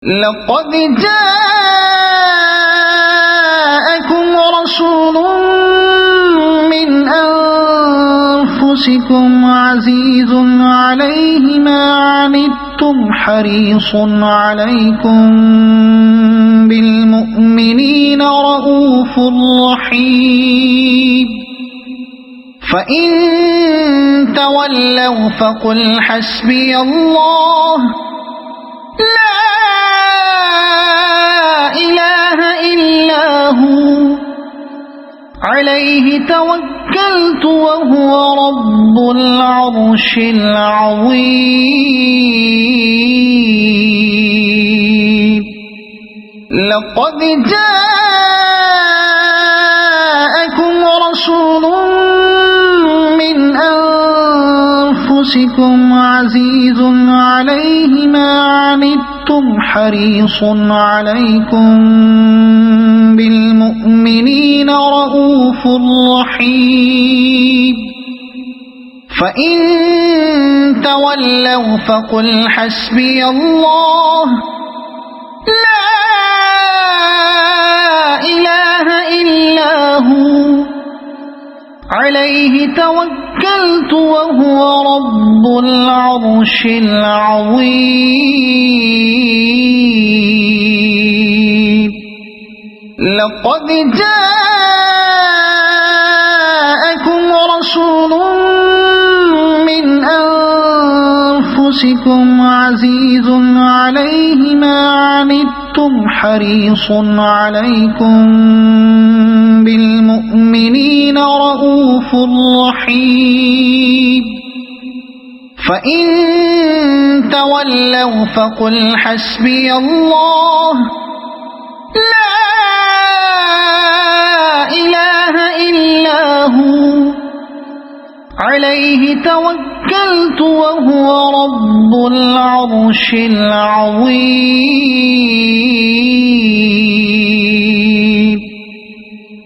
لقد جاءكم رسول من أنفسكم عزيز عليه ما عنتم حريص عليكم بالمؤمنين رؤوف رحيم فإن تولوا فقل حسبي الله لا إله إلا هو عليه توكلت وهو رب العرش العظيم لقد جاءكم رسول من أنفسكم عزيز عليه ما عنتم حريص عليكم بالمؤمنين رؤوف رحيم فإن تولوا فقل حسبي الله لا إله إلا هو عليه توكلت وهو رب العرش العظيم لقد جاءكم رسول من أنفسكم عزيز عليه ما عنتم حريص عليكم بالمؤمنين رؤوف رحيم فإن تولوا فقل حسبي الله لا إله إلا هو عليه توكلت وهو رب العرش العظيم لقد جاءكم رسول من أنفسكم عزيز عليه ما عنتم حريص عليكم بالمؤمنين رؤوف رحيم فإن تولوا فقل حسبي الله لا إله إلا هو عليه توكلت وهو رب العرش العظيم لقد جاءكم رسول من أنفسكم عزيز عليه ما عنتم حريص عليكم بالمؤمنين رؤوف رحيم فإن تولوا فقل حسبي الله لا إله إلا هو عليه توكلت وهو رب العرش العظيم